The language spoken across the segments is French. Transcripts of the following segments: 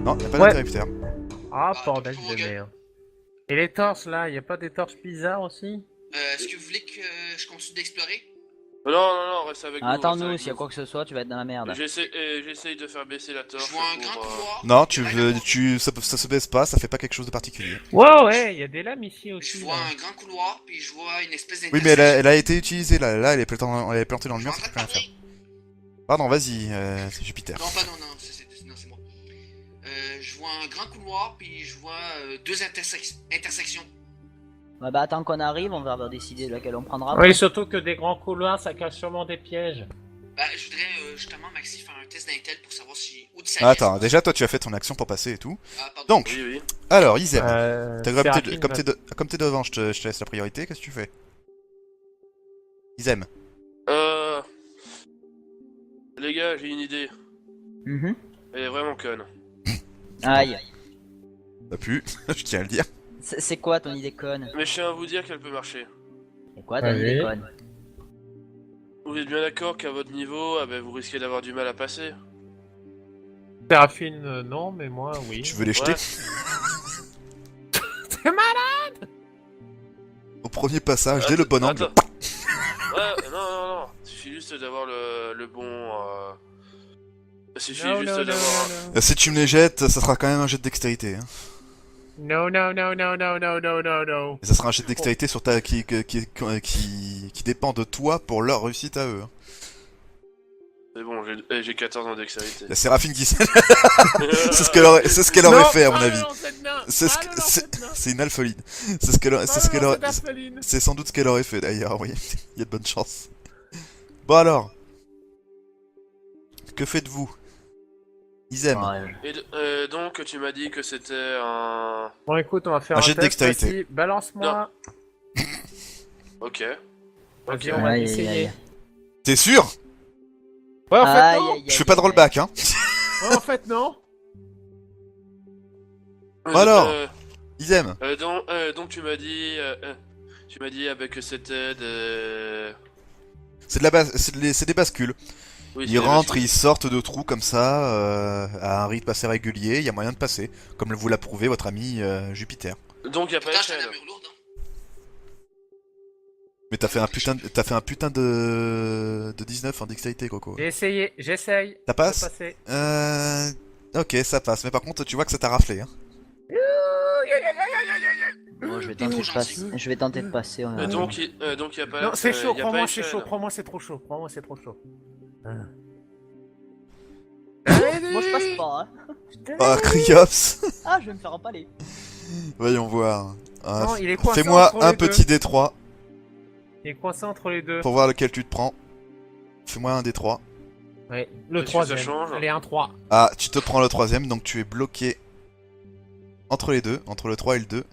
Non, y'a pas Ouais. d'interrupteur. Ah, Ah, bordel pour de moi, merde. Et les torches là, y a pas des torches bizarres aussi? Est-ce que vous voulez que je continue d'explorer? Non, reste avec nous. Attends, reste nous, avec s'il y a nous. quoi que ce soit, tu vas être dans la merde. J'essaye de faire baisser la torche Je vois un pour... grand couloir. Non, il y tu a rien à veux, voir. ça se baisse pas, ça fait pas quelque chose de particulier. Wow, ouais, y a des lames ici Je aussi. vois là. un grand couloir, puis je vois une espèce Oui, mais d'intersection. elle a été utilisée là, elle est plantée dans le Je suis mur, en ça train peut de rien faire. parler. Pardon, vas-y, c'est Jupiter. Non, pas non, non, c'est moi. Je vois un grand couloir, puis je vois deux intersections. Ouais, bah attends qu'on arrive, on va décider laquelle on prendra. Oui, surtout que des grands couloirs, ça cache sûrement des pièges. Bah, je voudrais justement, Maxi, faire un test d'intel pour savoir si où de ça Ah, attends, déjà toi tu as fait ton action pour passer et tout. Ah, pardon. Donc, Oui. alors Isem, C'est rapide, comme t'es devant, je te laisse la priorité, qu'est-ce que tu fais? Isem. Euh... Les gars, j'ai une idée. Mhm. Elle est vraiment conne. Aïe. Pas pu, je tiens à le dire. C'est quoi ton idée conne? Mais je tiens à vous dire qu'elle peut marcher. C'est quoi ton Vas-y. idée conne? Vous êtes bien d'accord qu'à votre niveau, ah ben, vous risquez d'avoir du mal à passer. Séraphine, non, mais moi, oui. Tu veux les jeter? Ouais. T'es malade! Au premier passage, dès le bon angle. Attends. Ouais, non. Il suffit juste d'avoir le bon... Il suffit juste d'avoir... Si tu me les jettes, ça sera quand même un jet de dextérité. Hein. Non. Non. Et ça sera un jet de dextérité sur ta qui dépend de toi pour leur réussite à eux. Hein. C'est bon, j'ai 14 en dextérité. La Séraphine qui c'est ce qu'elle aurait fait à mon avis. C'est une alpheline. C'est sans doute ce qu'elle aurait fait d'ailleurs, oui. Il y a de bonnes chances. Bon alors. Que faites-vous? Isem. Ouais. Et donc, tu m'as dit que c'était un... Bon, écoute, on va faire Un un jet de test. dextérité. Vas-y, balance-moi. Ok. Vas-y, on va Aïe, essayer. aïe, aïe. T'es sûr? Ouais, en fait, Aïe, non. aïe, aïe, Je fais pas de aïe, rollback, hein. Ouais, en fait, non. Alors Isem. Donc tu m'as dit... que c'était de... C'est de la base, c'est des bascules. Oui, Ils rentrent, ils sortent de trous comme ça, à un rythme assez régulier, il y a moyen de passer. Comme vous l'a prouvé votre ami Jupiter. Donc y a pas Putain, j'ai d'échelle. une armure lourde, hein. Mais t'as fait un putain de 19 en dextérité, Coco. J'ai essayé, j'essaye. Ça passe? de passer. Ok, ça passe, mais par contre, tu vois que ça t'a raflé. Hein. Bon, je vais tenter de passer. Je vais tenter de passer. On va voir. Donc y a pas... Non, c'est chaud, y a pas crois-moi, c'est échelle. chaud, crois-moi, c'est trop chaud. Crois-moi, c'est trop chaud. Moi je passe pas, hein. Oh, Cryops. Ah, je vais me faire empaler. Voyons voir. Non, il est coincé Fais-moi entre un les deux. petit D3 Il est coincé entre les deux. pour voir lequel tu te prends. Fais-moi un D3. Ouais, le Est-ce que troisième. ça change Allez, un 3. Ah, tu te prends le troisième, donc tu es bloqué entre les deux, entre le 3 et le 2.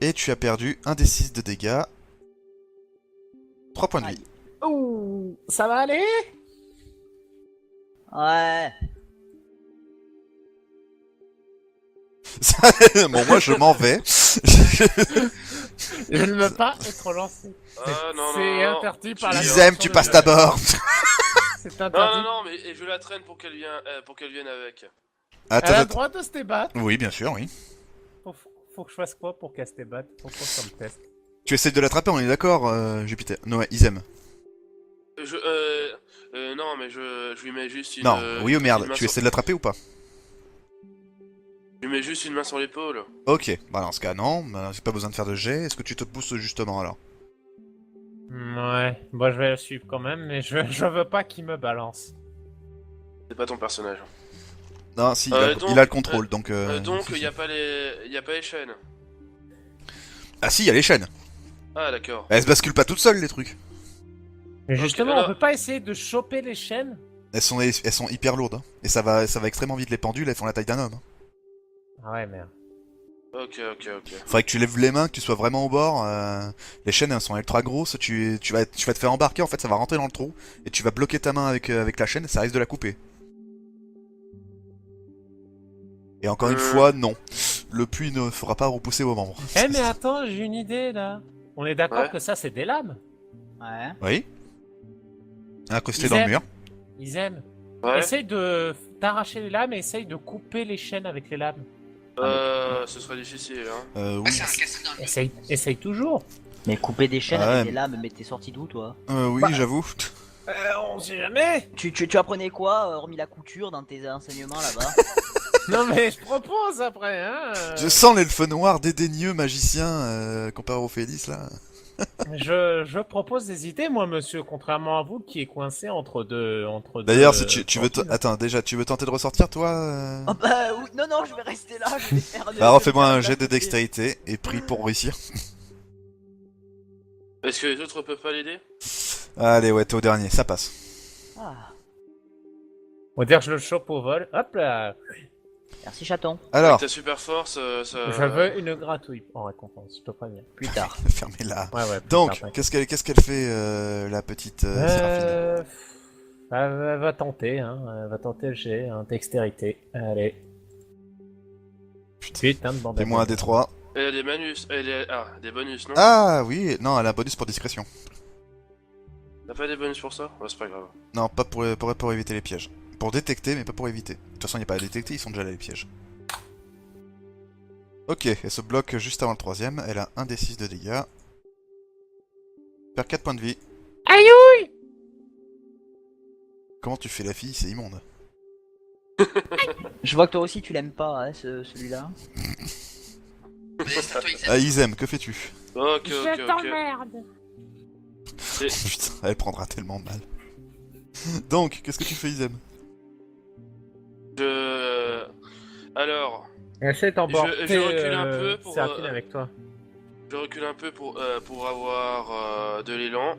Et tu as perdu un des 6 de dégâts. 3 points de vie. Ouh, ça va aller? Ouais. Bon, moi je m'en vais. Je ne veux pas être lancé. Ah, non, C'est non, non. interdit par la Isem, tu passes d'abord. C'est Non, interdit. non, mais et je la traîne pour qu'elle vienne avec. Elle a le droit de se débattre. Oui, bien sûr, oui. Faut que je fasse quoi pour casser tes battes? Faut qu'on comme test. Tu essaies de l'attraper, on est d'accord, Jupiter? Non, ouais, Isem. Non, mais je lui mets juste une... Non, oui ou une merde, main tu sur- essaies de l'attraper ou pas? Je lui mets juste une main sur l'épaule. Ok, bah dans ce cas, non, bah, j'ai pas besoin de faire de jet. Est-ce que tu te pousses justement alors? Ouais, bon, je vais le suivre quand même, mais je veux pas qu'il me balance. C'est pas ton personnage. Non, si, donc, il a le contrôle, donc... Donc, si, si. y a pas les chaînes. Ah si, il y a les chaînes. Ah, d'accord. Elles se basculent pas toutes seules, les trucs. Mais justement, alors- on peut pas essayer de choper les chaînes? Elles sont hyper lourdes. Hein. Et ça va extrêmement vite. Les pendules, elles font la taille d'un homme. Hein. Ah ouais, merde. Ok. Faudrait que tu lèves les mains, que tu sois vraiment au bord. Les chaînes, elles sont ultra grosses. Tu vas te faire embarquer, en fait, ça va rentrer dans le trou. Et tu vas bloquer ta main avec la chaîne, et ça risque de la couper. Et encore une fois, non. Le puits ne fera pas repousser vos membres. Eh mais attends, j'ai une idée là. On est d'accord Ouais. que ça c'est des lames? Oui. Incrusté dans le mur. Ils aiment. Ouais. Essaye de d'arracher les lames et essaye de couper les chaînes avec les lames. Ce serait difficile, hein. Ah, Oui. c'est un casse dans le Essaye toujours. Mais couper des chaînes Ah avec ouais. des lames, mais t'es sorti d'où toi? Oui, Bah. j'avoue. On sait jamais. Tu apprenais quoi, hormis la couture, dans tes enseignements là-bas? Non mais je propose après, hein. Je sens l'elfe noir dédaigneux magicien comparé au Félix là. Je propose des idées, moi, monsieur, contrairement à vous qui est coincé entre deux. D'ailleurs, si tu veux. cantines. Attends, déjà, tu veux tenter de ressortir toi Oh bah oui, non, je vais rester là, je vais faire Bah, refais-moi un jet de dextérité et prie pour réussir. Est-ce que les autres peuvent pas l'aider? Allez, ouais, t'es au dernier, ça passe. Ah, On va dire que je le chope au vol. Hop là. merci chaton. Alors, Avec ta super force, ça... Je veux une gratouille en récompense, je te préviens. Plus tard. fermez-la. Ouais, plus Donc, tard, ouais. qu'est-ce qu'elle fait, la petite Séraphine? Elle va tenter, hein. Elle va tenter le jet, hein. Dextérité. Allez. Putain de bande. Fais-moi un D3. Elle a des manus, des bonus, non? Ah oui, non, elle a un bonus pour discrétion. T'as pas des bonus pour ça? Ouais, c'est pas grave. Non, pas pour éviter les pièges. Pour détecter, mais pas pour éviter. De toute façon, il n'y a pas à détecter, ils sont déjà là les pièges. Ok, elle se bloque juste avant le troisième. Elle a 1 D6 de dégâts. Perd 4 points de vie. Aïe ouille. Comment tu fais la fille? C'est immonde. Je vois que toi aussi tu l'aimes pas, hein, celui-là. Mais c'est à toi, Isaac. Ah, Isem, que fais-tu? Ok. Je t'emmerde. Putain, elle prendra tellement mal. Donc, qu'est-ce que tu fais, Isem? Alors, Essaye d'emporter je recule un peu pour, Séraphine avec toi. je recule un peu pour avoir de l'élan.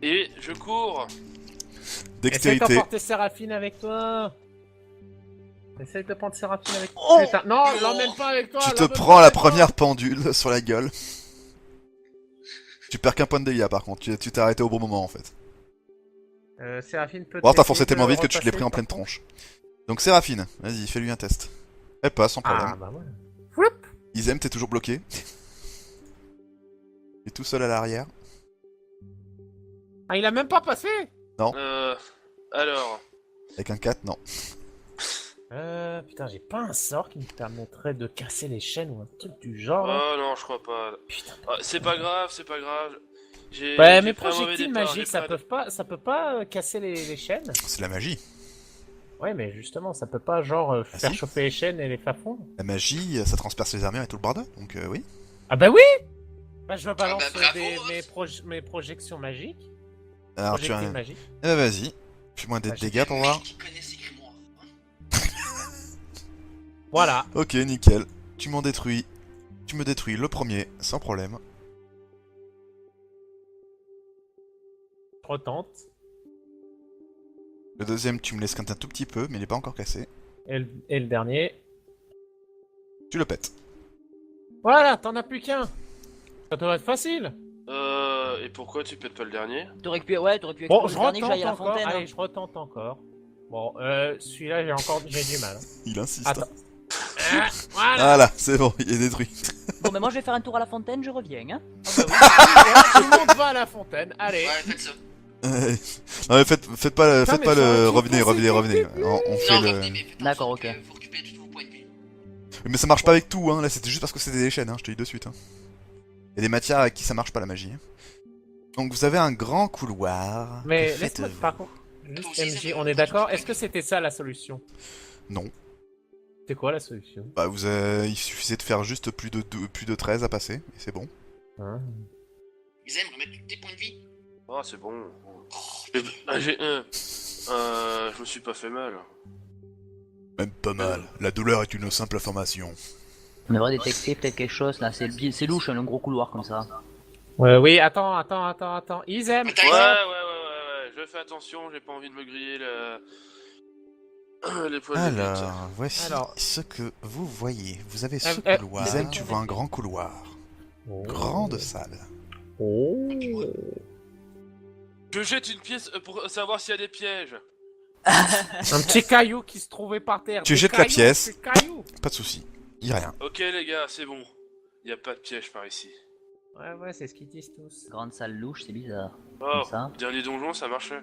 Et je cours. Essaye Dextérité. d'emporter Séraphine avec toi. Essaye de prendre Séraphine avec toi. Oh Putain, non, l'emmène pas avec toi. Tu te l'emmène prends pas la avec toi. première pendule sur la gueule. Tu perds qu'un point de dégâts par contre, tu t'es arrêté au bon moment en fait. Séraphine peut. Ou alors t'as essayer foncé tellement de vite que tu te l'es repasser, pris en par pleine contre. tronche. Donc Séraphine, vas-y, fais-lui un test. Elle passe sans problème. Ah bah voilà. Isem, t'es toujours bloqué. T'es tout seul à l'arrière. Ah, il a même pas passé. Alors, Avec un 4, non. Putain, j'ai pas un sort qui me permettrait de casser les chaînes ou un truc du genre. là. oh non, je crois pas. Putain. Ah, c'est pas grave, c'est pas grave. Ouais, j'ai mais pris un mauvais projectiles départ, magiques, j'ai ça pas- peut pas casser les chaînes. C'est de la magie. Ouais, mais justement, ça peut pas genre faire si. chauffer les chaînes et les faire fondre. La magie, ça transperce les armures et tout le bordel, donc oui. Ah bah oui. Bah je balance bravo, mes projections magiques. Alors tu as Projectiles un... magiques. Eh bah vas-y. Fais-moi des Bah, dégâts pour voir. Qui connaît ses grimoires, hein. Voilà. Ok, nickel. Tu m'en détruis. Tu me détruis le premier, sans problème. Je retente. Le deuxième, tu me laisses qu'un tout petit peu, mais il est pas encore cassé. Et le dernier. Tu le pètes. Voilà, t'en as plus qu'un. Ça devrait être facile. Et pourquoi tu pètes pas le dernier? T'aurais pu Bon, exploser je le dernier que retente j'aille à la encore. fontaine. Allez, je retente encore. Bon, celui-là, j'ai du mal. Hein. Il insiste. Attends. Voilà. Voilà, c'est bon, il est détruit. Bon, mais moi je vais faire un tour à la fontaine, je reviens. Hein. Ah bah oui, tout le monde va à la fontaine. Allez. Ouais, faites ça. Non mais faites pas, Putain, faites pas mais le... faut Revenez, récupérer revenez, ses revenez. On fait Non, le... revenez, mais faites D'accord, attention ok. que Faut récupérer tous vos points de vie. Mais ça marche pas avec tout, hein. Là c'était juste parce que c'était des chaînes, hein. Je te dis de suite. Hein. Il y a des matières avec qui ça marche pas la magie. hein. Donc vous avez un grand couloir. Mais Que laisse-moi, faites-vous? par contre, juste Toi aussi, MJ, ça on va. est d'accord? Est-ce que c'était ça la solution? Non. C'est quoi la solution? Bah il suffisait de faire juste plus de 13 à passer, et c'est bon. Hein. Ils aiment remettre tous tes points de vie. Ah, c'est bon. Oh, J'ai un. Je me suis pas fait mal. Même pas mal. La douleur est une simple information. On devrait détecter peut-être quelque chose là, c'est louche, un gros couloir comme ça. Oui, attends. Ils aiment. Attends, Ouais. Je fais attention, j'ai pas envie de me griller les poils de bite. Alors, voici Alors. ce que vous voyez. Vous avez ce Euh, couloir. Isem, Tu vois un grand couloir. Grande salle. Oh. Je jette une pièce pour savoir s'il y a des pièges. Un petit caillou qui se trouvait par terre. Tu Des jettes la cailloux, pièce. des cailloux. Pas de soucis. Y a rien. Ok les gars, c'est bon. Y a pas de piège par ici. Ouais, c'est ce qu'ils disent tous. Grande salle louche, c'est bizarre. Oh, ça. dernier donjon, ça marchait.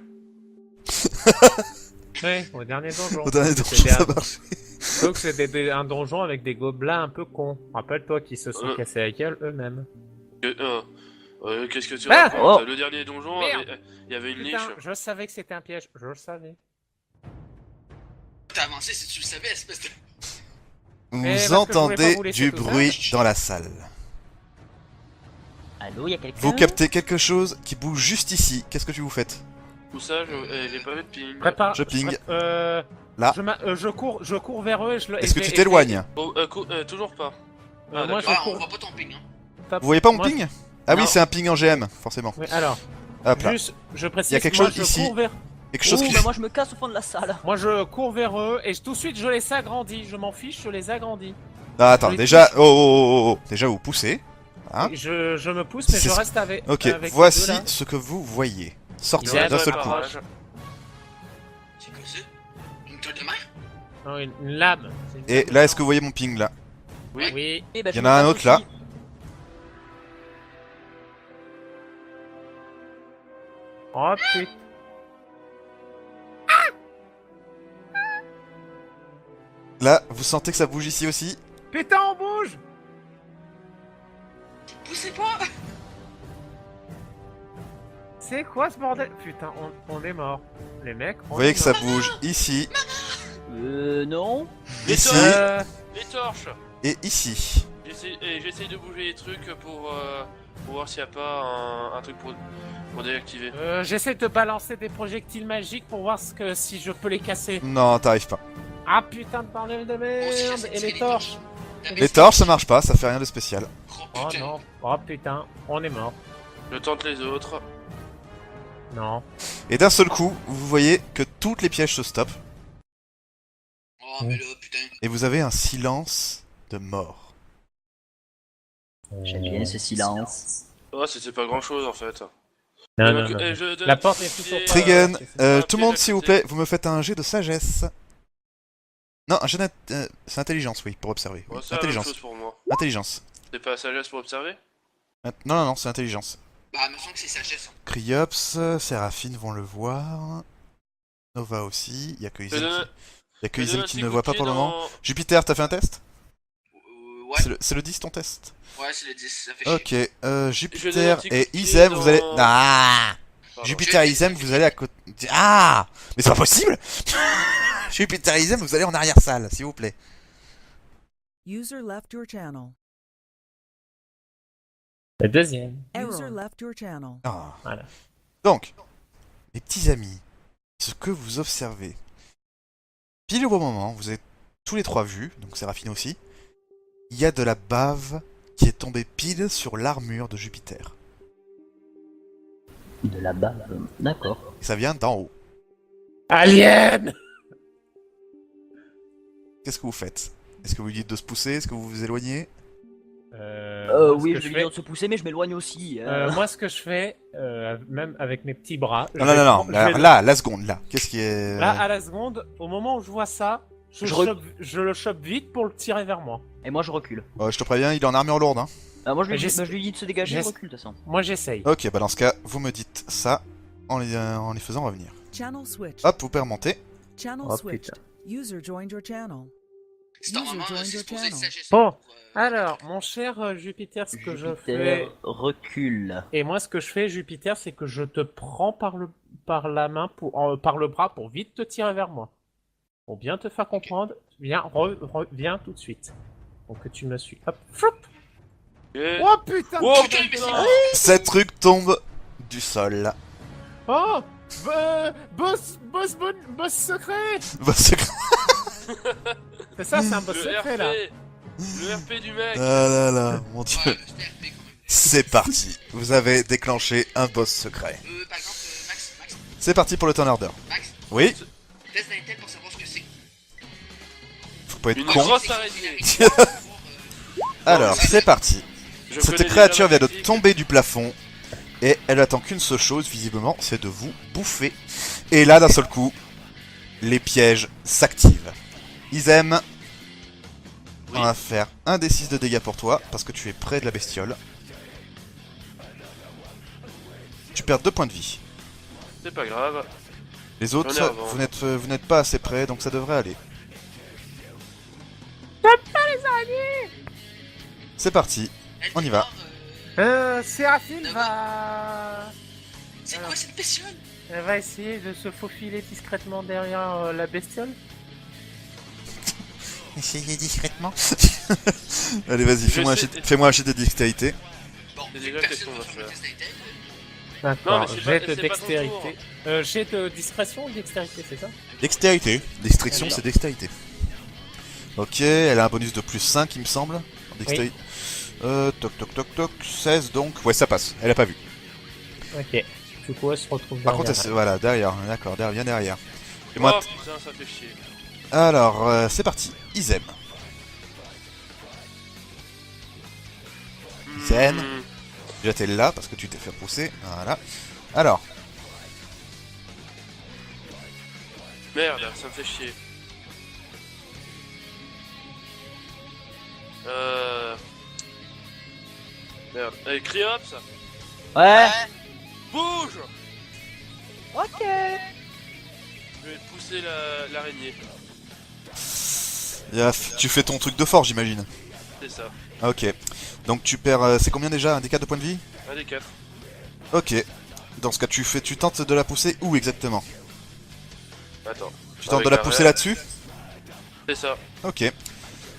Ouais, au dernier donjon. Au dernier C'était donjon, ça un- marche. Sauf que c'était un donjon avec des gobelins un peu cons. Rappelle-toi qu'ils se sont Ouais. cassés la gueule eux-mêmes. Qu'est-ce que tu Ah racontes oh. Le dernier donjon, Merde. il y avait une Putain, niche. je savais que c'était un piège, je le savais. T'as avancé si tu le savais, espèce de. parce Vous que je voulais entendez pas vous laisser du tout bruit dans la salle. Allô, y'a quelqu'un? Vous captez quelque chose qui bouge juste ici. Qu'est-ce que tu vous faites? Où ça j'ai pas vu de ping. Prépare. Je ping. Là. Là. Je cours vers eux et je le. Est-ce que tu t'éloignes? Oh, toujours pas. Moi je Ah, on cours. voit pas ton ping, hein. Top. Vous voyez pas mon Moi, ping? Ah oui, Non. c'est un ping en GM, forcément. Oui, alors, Hop là. juste, je précise. Il y a quelque moi, chose je ici. cours vers- Quelque chose Ouh, qui... bah moi je me casse au fond de la salle. Moi je cours vers eux et tout de suite je les agrandis. Je m'en fiche, je les agrandis. Ah, attends, les déjà... Oh. Déjà, vous poussez. Hein? Je me pousse, mais C'est je ce- reste avec. Ok, avec les voici deux, là. ce que vous voyez. Il Sortir y a d'un de seul coup. réparage. C'est quoi ça? Une toile de mer? Non, une lame. C'est une Et lame. là, est-ce que vous voyez mon ping là? Oui. Eh ben, Il y je en me a un casse autre, là. aussi. Oh putain. Là, vous sentez que ça bouge ici aussi? Putain, on bouge. Poussez pas! C'est quoi ce bordel? Putain, on est mort. Les mecs. Vous voyez que ça bouge ici, Non. ici Les torches. et ici. J'essaye de bouger les trucs pour voir s'il n'y a pas un truc pour désactiver. J'essaie de balancer des projectiles magiques pour voir si je peux les casser. Non, t'arrives pas. Ah putain de bordel de merde. Et les torches. Les torches, ça marche pas, ça fait rien de spécial. Oh non. Oh putain, on est mort. Je tente les autres. Non. Et d'un seul coup, vous voyez que toutes les pièges se stoppent Oh, mais là, putain. et vous avez un silence de mort. J'aime bien ce silence. Oh, c'était pas grand chose en fait. Non, non, non. La porte est toujours pas- Trigun, c'est tout le monde s'il vous plaît, vous me faites un jet de sagesse. Non, un jet c'est intelligence, oui, pour observer. Bon, Oui, c'est la même intelligence. chose pour moi. Intelligence. C'est pas sagesse pour observer? Non, c'est intelligence. Bah, il me semble que c'est sagesse. hein. Cryops, Séraphine vont le voir. Nova aussi. Il y a que Isem qui ne voit pas pour le moment. Jupiter, t'as fait un test? Ouais, C'est le 10 ton test? ouais, c'est le 10, ça fait chier. Ok, Je donne un Jupiter petit coup et de pied Isem, vous allez... dans- Ah Pardon. Jupiter et Isem, vous allez à côté... Ah mais c'est pas possible. Jupiter et Isem, vous allez en arrière-salle, s'il vous plaît. User left your channel. Le deuxième. User left your channel. Ah. Voilà. Donc, les petits amis, ce que vous observez, pile au bon moment, vous avez tous les trois vu, donc Séraphine aussi, il y a de la bave qui est tombée pile sur l'armure de Jupiter. De la bave. D'accord. Et ça vient d'en haut. Alien. Qu'est-ce que vous faites? Est-ce que vous lui dites de se pousser? Est-ce que vous vous éloignez? Moi, Oui, ce que je vais fais- dire de se pousser, mais je m'éloigne aussi. Moi, ce que je fais, même avec mes petits bras. Non, la seconde, là. Qu'est-ce qui est... Là, à la seconde, au moment où je vois ça, je le chope vite pour le tirer vers moi. Et moi je recule. Je te préviens, il est en armure lourde, hein. Moi je lui, J'essa- je lui dis de se dégager, il j'essa- recule de toute façon. Moi, j'essaye. Ok, bah dans ce cas, vous me dites ça en les faisant revenir. Channel switched. Hop, vous pouvez remonter. Channel Oh, switched. putain. User joined your channel. C'est normalement, User joined c'est your supposé être channel. sagesse. Bon, pour, Alors, mon cher Jupiter, ce que je fais... Jupiter recule. Et moi, ce que je fais, Jupiter, c'est que je te prends par la main, par le bras, pour vite te tirer vers moi. Pour bien te faire comprendre, viens tout de suite. Donc que tu me suis. Hop, floup. Et- Oh putain Oh, de bordel. putain. Cette truc tombe du sol. Oh boss secret. Bah, c'est... C'est ça, c'est un boss Le secret, là. RP! Le RP du mec! Ah là là, mon dieu. Ouais, c'était RP quand même. C'est parti. Vous avez déclenché un boss secret. Par exemple, Max, C'est parti pour le turn order. test Oui, d'intel pour savoir ce que c'est. faut pas être Une con. grosse araignée! Alors, c'est parti. Je Cette connais créature vient déjà de la tomber du plafond. Et elle attend qu'une seule chose, visiblement, c'est de vous bouffer. Et là, d'un seul coup, les pièges s'activent. Isem, Oui. on va faire un des 6 de dégâts pour toi, parce que tu es près de la bestiole. Tu perds 2 points de vie. C'est pas grave. Les autres, J'en ai avant. vous n'êtes pas assez près, donc ça devrait aller. C'est parti. Elle On y démarre, va. Séraphine Ah va... C'est quoi cette bestiole? Elle va essayer de se faufiler discrètement derrière la bestiole. Essayez discrètement. Allez, vas-y, Je fais-moi sais- un jet de dextérité. Bon, C'est déjà personne qu'est-ce qu'on ne va fait faire. dextérité. Non, D'accord, mais c'est jet pas- de c'est pas ton dextérité. Jet de discrétion ou dextérité, c'est ça? Dextérité. Distraction, Allez. c'est dextérité. Ok, elle a un bonus de plus 5, il me semble. En dextérité. Toc toc toc toc. 16 donc. Ouais, ça passe. Elle a pas vu. Ok. Du coup, elle se retrouve Par derrière. contre, voilà, derrière. D'accord, bien derrière. Et moi, Oh putain, ça fait chier. alors, c'est parti. Izem. Zen. Hmm. Déjà, t'es là parce que tu t'es fait pousser. Voilà. Alors, Merde, ça me fait chier. Merde. Allez, Criops, Ouais. bouge. Ok. Je vais pousser l'araignée. tu fais ton truc de fort, j'imagine. C'est ça. Ah, ok. Donc tu perds. C'est combien déjà? Un des 4 de points de vie? Un des 4. Ok. Dans ce cas, tu tentes de la pousser où exactement? Attends. Tu tentes Avec de la un pousser rêve. là-dessus? C'est ça. Ok.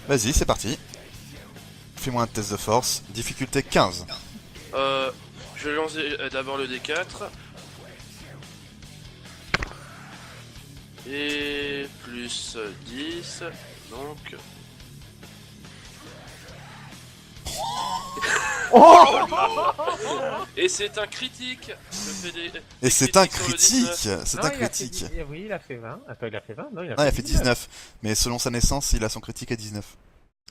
Vas-y, c'est parti. Fais-moi un test de force. Difficulté 15. Je vais lancer d'abord le D4. Et plus 10. Donc. Et c'est un critique. Je fais des. Et c'est un critiques sur le critique. 19. C'est Non, un il a fait critique. Oui, il a fait 20. Attends, il a fait 20? Non, il a Ah, il a fait 19. Mais selon sa naissance, il a son critique à 19.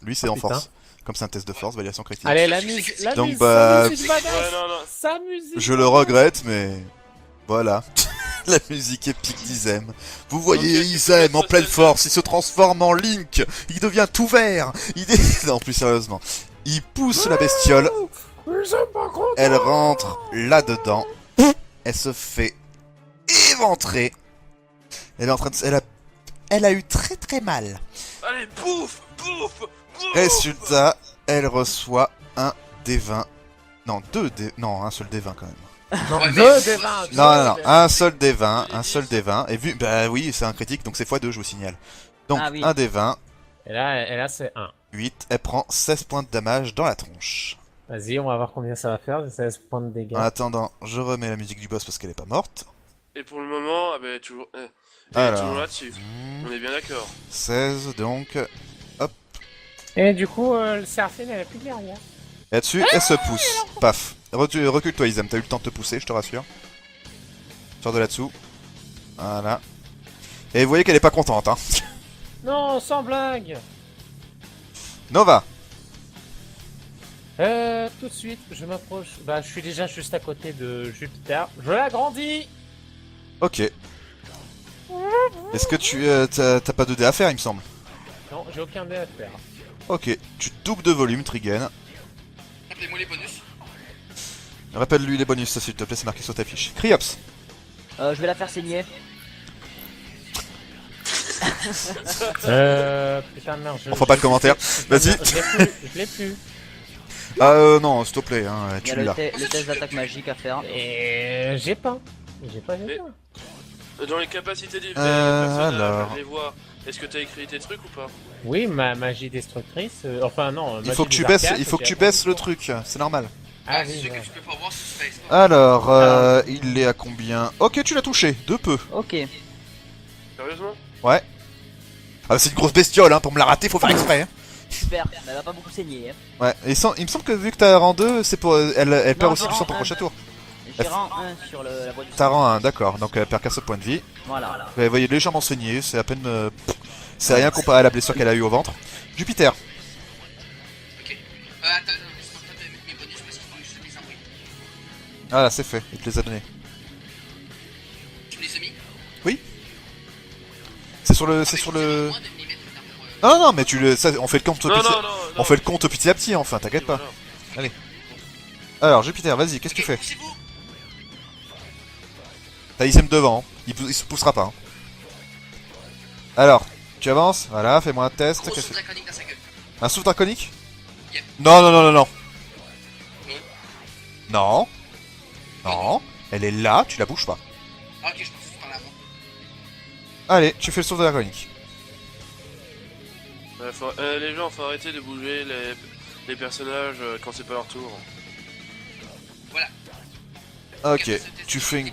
Lui, c'est Oh, en putain. force. Comme c'est un test de force, bah, il a son critique. Allez, la musique. La Donc, musique, bah, sa musique badass. Ouais, non, non. Sa musique. Je le regrette, mais voilà. La musique épique d'Izem. Vous voyez Ok, Izem en ça, pleine ça, force, il se transforme en Link. Il devient tout vert. Non, plus sérieusement. Il pousse la bestiole. Ils sont pas contents. Elle rentre là-dedans. Elle se fait éventrer. Elle est en train de... Elle a eu très très mal. Allez, bouffe, bouffe, bouffe. Résultat, elle reçoit un D20. Non, Non, un seul D20 quand même. Non, Ouais, mais- deux des 20. Non, un seul D20, un seul D20. Et vu, bah oui, c'est un critique, donc c'est x2, je vous signale. Donc, Ah oui. un D20, Et là, c'est 1. 8, elle prend 16 points de damage dans la tronche. Vas-y, on va voir combien ça va faire. 16 points de dégâts. En attendant, je remets la musique du boss parce qu'elle est pas morte. Et pour le moment, ah ben, toujours. Alors. Toujours là-dessus. Hmm, On est bien d'accord. 16, donc. Et du coup, le Séraphine, elle a plus de derrière. Et là-dessus, elle se pousse. Paf. Recule-toi, Izem, t'as eu le temps de te pousser, je te rassure. Sors de là-dessous. Voilà. Et vous voyez qu'elle est pas contente, hein. Non, sans blague. Nova. Tout de suite, je m'approche. Bah, je suis déjà juste à côté de Jupiter. Je l'agrandis. Ok. Est-ce que tu t'as pas de dés à faire, il me semble? Non, j'ai aucun dé à faire. Ok. Tu doubles de volume, Trigen. Rappelez-moi les bonus. Rappelle-lui les bonus, ça, s'il te plaît, c'est marqué sur ta fiche. Criops. Je vais la faire saigner. Putain de merde. On fera pas de commentaire. Vas-y. Je l'ai plus. Ah non, s'il te plaît, hein, Il y a tu l'as. le test d'attaque magique à faire. Et j'ai pas. J'ai pas. Mais- Dans les capacités du alors. personnage, je les vois. Est-ce que t'as écrit tes trucs ou pas? Oui, ma magie destructrice. Enfin non. Il faut que tu baisses, le truc, c'est normal. Ah c'est oui. sûr ouais. que tu peux pas voir ce space. Quoi. Alors, il est à combien? Ok, tu l'as touché, de peu. Ok. Sérieusement? Ouais. Ah, c'est une grosse bestiole, hein, pour me la rater, faut faire exprès. Hein. Super. Elle va pas beaucoup saigner. Hein. Ouais, et il me semble que vu que t'as rang 2, c'est pour. Elle perd Non, aussi je du sang rends pour un. prochain tour. J'ai rang 1 sur la voie du T'as rang 1, d'accord, donc elle perd qu'un seul point de vie. Voilà. Vous voyez légèrement saigné, c'est à peine. C'est rien comparé à la blessure qu'elle a eue au ventre. Jupiter. Ok. Attends, non, laisse-moi pas avec mes bonus parce qu'il faut que je te les envoie. Ah là, c'est fait, il te les a donnés. Tu me les as mis? C'est sur le. C'est sur le. Moins de millimètres d'armure, Non, non, mais on fait le compte Non, petit. non, non. On fait le compte petit à petit, enfin, t'inquiète pas. Voilà. Alors, Jupiter, vas-y, qu'est-ce que tu fais? Poussez-vous. T'as Izem devant. Il se poussera pas. Hein. Alors, tu avances, voilà, fais-moi un test. Gros Qu'est-ce souffle que- draconique dans sa gueule. Un souffle draconique? Yep. Non, non, non, non, non. Non. Non. Non. Elle est là, tu la bouges pas. Ah, ok, je pense que par là. Allez, tu fais le souffle draconique. Les gens, faut arrêter de bouger les personnages quand c'est pas leur tour. Ok, tu fais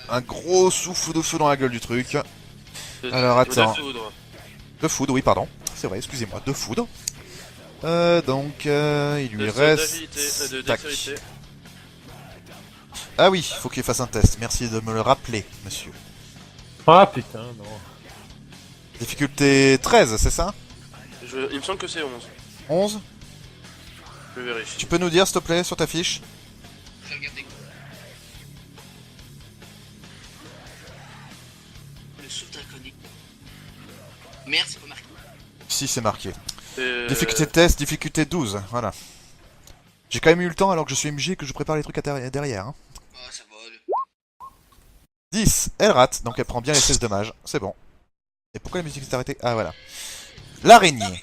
un gros souffle de feu dans la gueule du truc. De- Alors, attends. De foudre. De foudre, oui, pardon. C'est vrai, excusez-moi, de foudre. Donc, il lui De reste... d'agilité, de Tac. dextérité. Ah oui, faut qu'il fasse un test. Merci de me le rappeler, monsieur. Ah putain, non. Difficulté 13, c'est ça? Il me semble que c'est 11. 11? Je vérifie. Tu peux nous dire, s'il te plaît, sur ta fiche? Je vais regarder. Le souffle draconique. Merde, c'est pas marqué. Si, c'est marqué. Et, Difficulté test, difficulté 12, voilà. J'ai quand même eu le temps alors que je suis MJ et que je prépare les trucs derrière. Hein. Oh, ça va. 10, elle rate, donc elle prend bien les 16 dommages, c'est bon. Et pourquoi la musique s'est arrêtée? Ah voilà. L'araignée.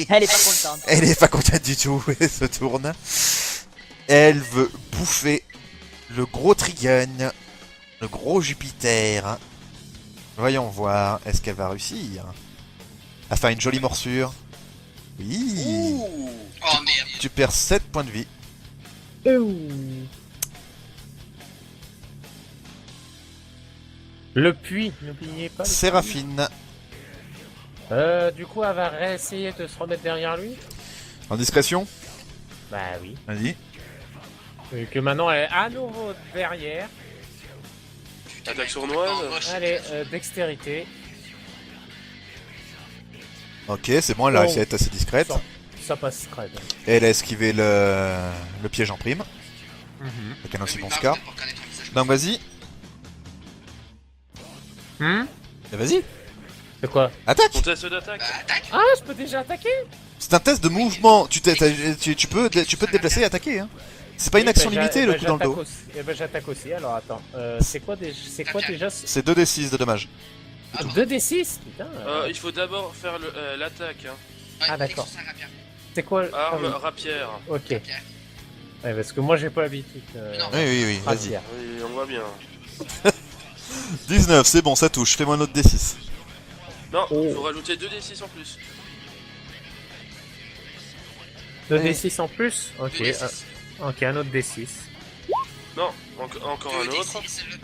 Elle est pas contente. Elle est pas contente du tout, elle se tourne. Elle veut bouffer le gros Trigun, le gros Jupiter. Voyons voir, est-ce qu'elle va réussir à faire une jolie morsure? Oui. Ouh. Oh merde. Tu perds 7 points de vie. Le puits, n'oubliez pas. le puits. Séraphine. Du coup, elle va réessayer de se remettre derrière lui. En discrétion? Bah oui. Vas-y. Vu que maintenant elle est à nouveau derrière. Putain, Attaque mais sournoise. complètement moche, Allez, cette dextérité. Ok, c'est bon, elle a Oh. réussi à être assez discrète. Ça passe très bien. Et elle a esquivé le piège en prime. Avec un aussi Mais bon pas, scar. peut-être pour reconnaître un visage. Donc vas-y. Et vas-y, C'est quoi? attaque. Ton test d'attaque. Bah, attaque. Ah, je peux déjà attaquer? C'est un test de mouvement. Tu peux te déplacer et attaquer. Hein. C'est pas une action limitée le coup dans le dos. Eh ben j'attaque aussi, alors attends. C'est quoi déjà C'est 2d6 de dommages. 2d6? Putain. Il faut d'abord faire l'attaque. Hein. Ouais, Ah, d'accord. Nexus, un rapier. C'est quoi? Ah Arme, oui. rapière. Ok. Pierre. Ouais, parce que moi j'ai pas l'habitude. Non. Oui, vas-y. rapière. Oui, on voit bien. 19, c'est bon, ça touche. Fais-moi un autre d6. Non, Oh. il faut rajouter 2d6 en plus. 2d6 en plus? Ok. 2d6. Ok, un autre d6. Non, encore un autre. 2d6, le-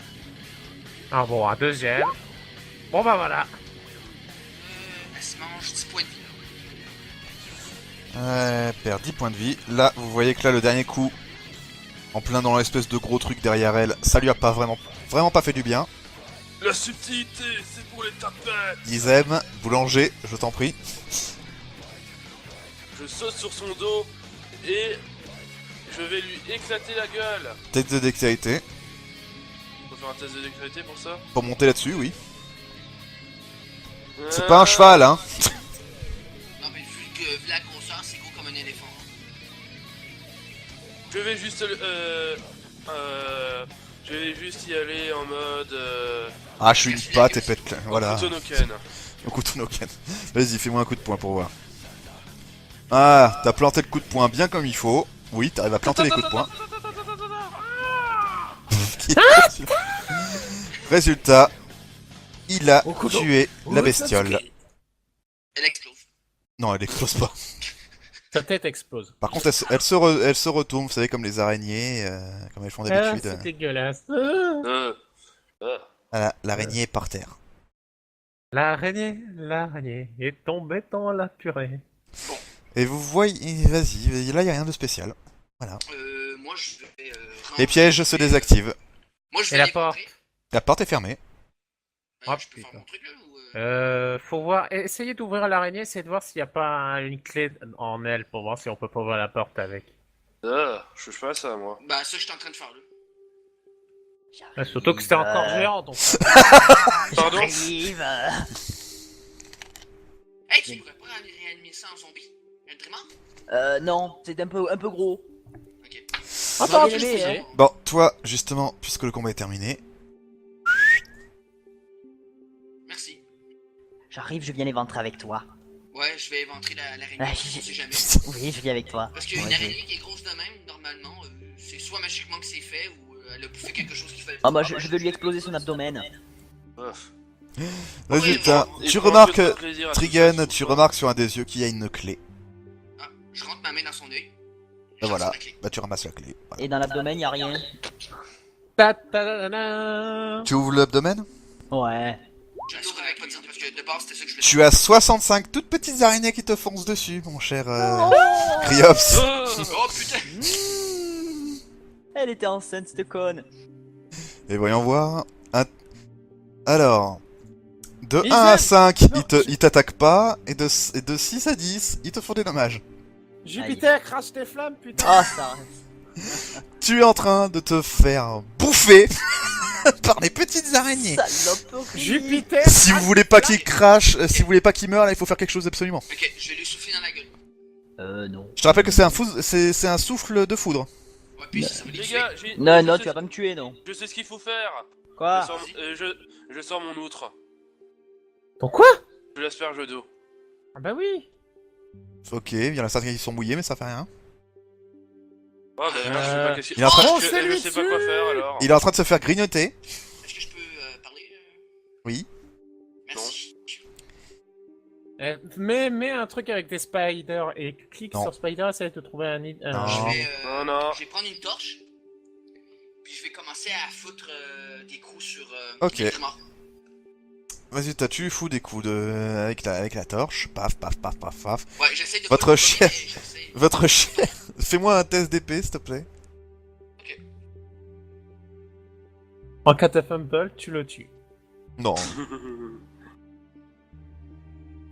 Ah bon, un deuxième. Bon bah voilà. Elle se mange 10 points de vie. Elle perd 10 points de vie. Là, vous voyez que là, le dernier coup, en plein dans l'espèce de gros truc derrière elle, ça lui a pas vraiment pas fait du bien. La subtilité, c'est pour les tapettes. Izem, boulanger, je t'en prie. Je saute sur son dos et je vais lui éclater la gueule. Tête de dextérité. Faut faire un test de dextérité pour ça. Pour monter là-dessus, oui. C'est pas un cheval, hein. Non, mais vu que la grosseur, c'est gros comme un éléphant. Je vais juste je vais juste y aller en mode Ah, je suis une patte et pète. Voilà. Kutonoken. Au couteau no ken. Vas-y, fais-moi un coup de poing pour voir. Ah, t'as planté le coup de poing bien comme il faut. Oui, t'arrives à planter les coups de poing. Résultat, il a tué la bestiole. Elle explose. Non, elle explose pas. Sa tête explose. Par contre, elle se retourne, vous savez, comme les araignées, comme elles font Ah, d'habitude. c'est dégueulasse. Voilà, l'araignée est par terre. L'araignée est tombée dans la purée. Et vous voyez, vas-y, là, y a rien de spécial. Moi, je vais. Les pièges se désactivent. Moi, je Et vais la les porte? rentrer. La porte est fermée. Ah, Je peux faire putain. mon truc là ou. Faut voir. Essayez d'ouvrir l'araignée, essayez de voir s'il n'y a pas une clé en elle pour voir si on peut pas ouvrir la porte avec. Je fais pas ça moi. Bah, ça, j'étais en train de faire là. Surtout que c'était encore géant donc. Pardon. J'arrive. Hey, tu pourrais pas réanimer ça en zombie? Un trémor? Non, c'est un peu gros. Ok. Attends, bien je aimé, sais. hein. Bon, toi, justement, puisque le combat est terminé, J'arrive, je viens éventrer avec toi. Ouais, je vais éventrer l'araignée, Ah, on sait jamais. Oui, je viens avec toi. Parce qu'une Ouais, araignée qui est grosse de même, normalement, c'est soit magiquement que c'est fait, ou elle a bouffé quelque chose qu'il fallait. Ah bah je vais lui exploser son abdomen. Ouf. Résultat, Et tu prends remarques, que ton plaisir à tout Trigun, ça, tu souffre. remarques sur un des yeux qu'il y a une clé. Ah, je rentre ma main dans son œil. Ben voilà, J'en la clé. bah tu ramasses la clé. Voilà. Et dans l'abdomen, y a rien. Ta-ta-da-da. Tu ouvres l'abdomen? Ouais. Je l'ouvre avec pas de parce que de base, c'était ça que je voulais Tu as 65 toutes petites araignées qui te foncent dessus, mon cher Criops. Oh Oh putain! Elle était enceinte, cette conne. Et voyons voir. Alors, de Ils 1 à aiment. 5, Non, ils t'attaquent pas, et de 6 à 10, ils te font des dommages. Jupiter, crache tes flammes, putain. Ah, ça. Tu es en train de te faire bouffer par les petites araignées. Saloperie. Jupiter. Si vous voulez pas qu'il crache, si vous voulez pas qu'il meure, là il faut faire quelque chose absolument. Ok, je vais lui souffler dans la gueule. Non. Je te rappelle que c'est un souffle de foudre. Ouais, puis ça va les Les tuer. gars, Non, je non, sais- tu vas pas me tuer, non. Je sais ce qu'il faut faire. Quoi? Je sors mon outre. Ton quoi? Je l'asperge d'eau. Ah bah oui. Ok, il y en a certains qui sont mouillés, mais ça fait rien. Oh bah je sais pas qu'est-ce Il est en train- Oh, je c'est lui sais pas quoi dessus. faire alors. Il est en train de se faire grignoter. Est-ce que je peux parler? Oui. Merci. Mets un truc avec des spiders et clique Non. sur spider, essaye de trouver un nid. Non. Je vais, Non. je vais prendre une torche. Puis je vais commencer à foutre des coups sur. Ok. les morts. Vas-y, tu lui fous des coups avec la torche. Paf, paf, paf, paf, paf. Ouais, j'essaie de. Votre pas le chien. brûler, mais j'essaie. Votre chien. Fais-moi un test d'épée, s'il te plaît. En cas de fumble, tu le tues. Non.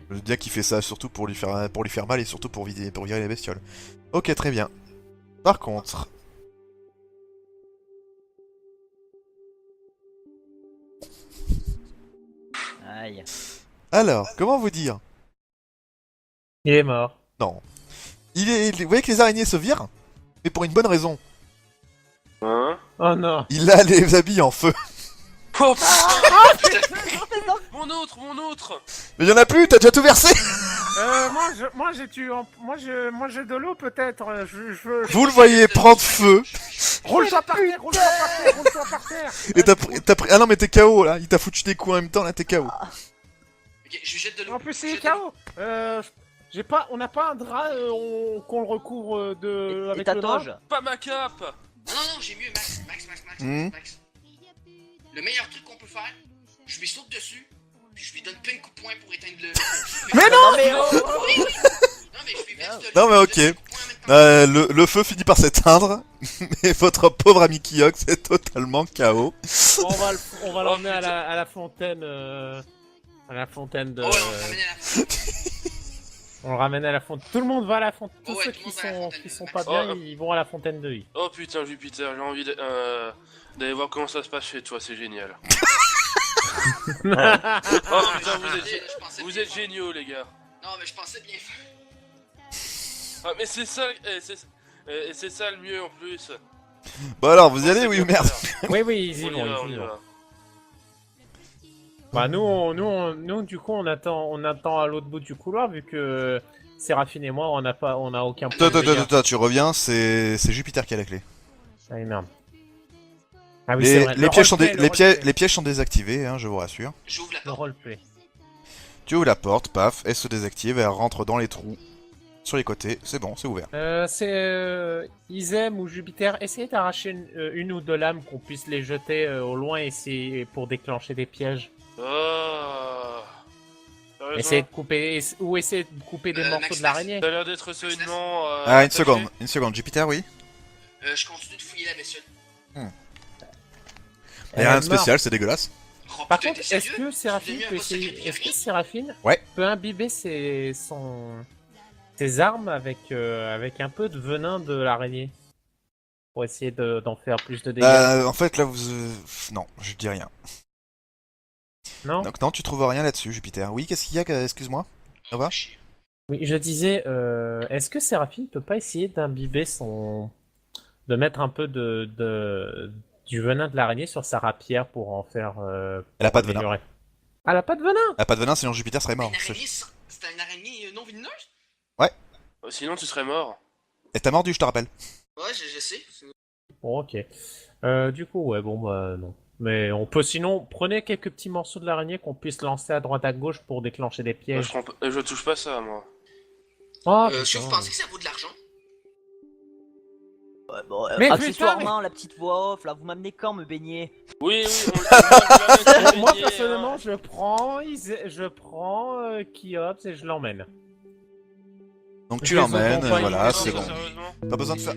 Je veux dire qu'il fait ça surtout pour lui faire mal et surtout pour virer les bestioles. Ok, très bien. Par contre... Aïe. Alors, comment vous dire? Il est mort. Non. Vous voyez que les araignées se virent? Mais pour une bonne raison. Hein? Oh non. Il a les habits en feu. Oh putain. Mon outre. Mais il y en a plus, t'as déjà tout versé. Moi j'ai tué moi j'ai de l'eau peut-être. Vous le voyez prendre feu. Roule-toi par terre, roule-toi par terre. Et t'as pris... Ah non mais t'es KO là, il t'a foutu des coups en même temps, là t'es KO. Ok, je lui jette de l'eau. En plus Je c'est jette de l'eau. KO. On n'a pas un drap qu'on le recouvre Et avec ta le drap. toge? Pas ma cape. Non, j'ai mieux, Max. Hmm. Max. Le meilleur truc qu'on peut faire, je lui saute dessus, puis je lui donne plein de coups de poing pour éteindre le. Mais non. mais Oui. Non, mais je lui verse de l'eau. Non, mais ok. je lui donne des coups de poing en même temps. Le feu finit par s'éteindre, mais votre pauvre ami Kiox est totalement KO. On va l'emmener à la fontaine. À la fontaine de. Oh, ouais, on va ramener à la On le ramène à la fontaine. Tout le monde va à la fontaine. Tous Ouais, ceux tout le qui monde va à la fontaine de sont Max. pas bien, Oh. ils vont à la fontaine de Huy. Oh putain Jupiter, j'ai envie d'aller voir comment ça se passe chez toi, c'est génial. Oh putain, Je pensais vous bien êtes faire. géniaux les gars. Non, mais je pensais bien faire. Ah mais c'est ça, c'est ça le mieux en plus. Bon alors, vous y Oh, allez, c'est oui bien ou merde? faire. Oui, ils y On y vont, va, on ils y y vont. va. Bah nous, du coup, on attend à l'autre bout du couloir vu que Séraphine et moi, on a aucun point de dégâts. Attends, tu reviens, c'est Jupiter qui a la clé. Ah oui, merde. Ah oui, c'est vrai. Les pièges Le les pièges sont désactivés, hein, je vous rassure. J'ouvre la Le porte. roleplay. Tu ouvres la porte, paf, elle se désactive, elle rentre dans les trous. Sur les côtés, c'est bon, c'est ouvert. C'est Isem ou Jupiter, essayez d'arracher une ou deux lames qu'on puisse les jeter au loin pour déclencher des pièges. Oh. Sérieusement, Essayez de couper des morceaux Max, de l'araignée. ça a l'air d'être solidement. Ah, une attaché. seconde, Jupiter, oui. Je continue de fouiller la bestiole. Il y a rien de spécial, c'est dégueulasse. Oh, Par putain, contre, t'es est-ce sérieux? que Séraphine Tu l'as peut mis un boss essayer... secret Est-ce que Pierre? Séraphine Ouais. peut imbiber ses armes avec un peu de venin de l'araignée pour essayer d'en faire plus de dégâts? En fait, là, non, je dis rien. Non. Donc non, tu trouves rien là-dessus, Jupiter. Oui, qu'est-ce qu'il y a, excuse-moi? Ça va? Chier. Oui, je disais, est-ce que Séraphine peut pas essayer d'imbiber de mettre un peu du venin de l'araignée sur sa rapière pour en faire. Elle a pas de venin. améliorer. Elle a pas de venin. Elle a pas de venin, sinon Jupiter serait mort. C'était une araignée non vénéneuse? Sinon, tu serais mort. Elle t'a mordu, je te rappelle. Ouais, je sais. Bon, ok. Du coup, ouais, bon, bah non. Mais on peut sinon, prenez quelques petits morceaux de l'araignée qu'on puisse lancer à droite à gauche pour déclencher des Moi, pièges. je touche pas ça, moi. Oh, Si vous putain. pensez que ça vaut de l'argent, Ouais, bon, Mais accessoirement, la petite voix off, là, vous m'amenez quand me baigner? Oui, oui, on Moi, l'a personnellement, je prends Kiops et je l'emmène. Donc Je tu les l'emmènes, accompagne, voilà, mais c'est bon. Sérieusement. Pas besoin de faire...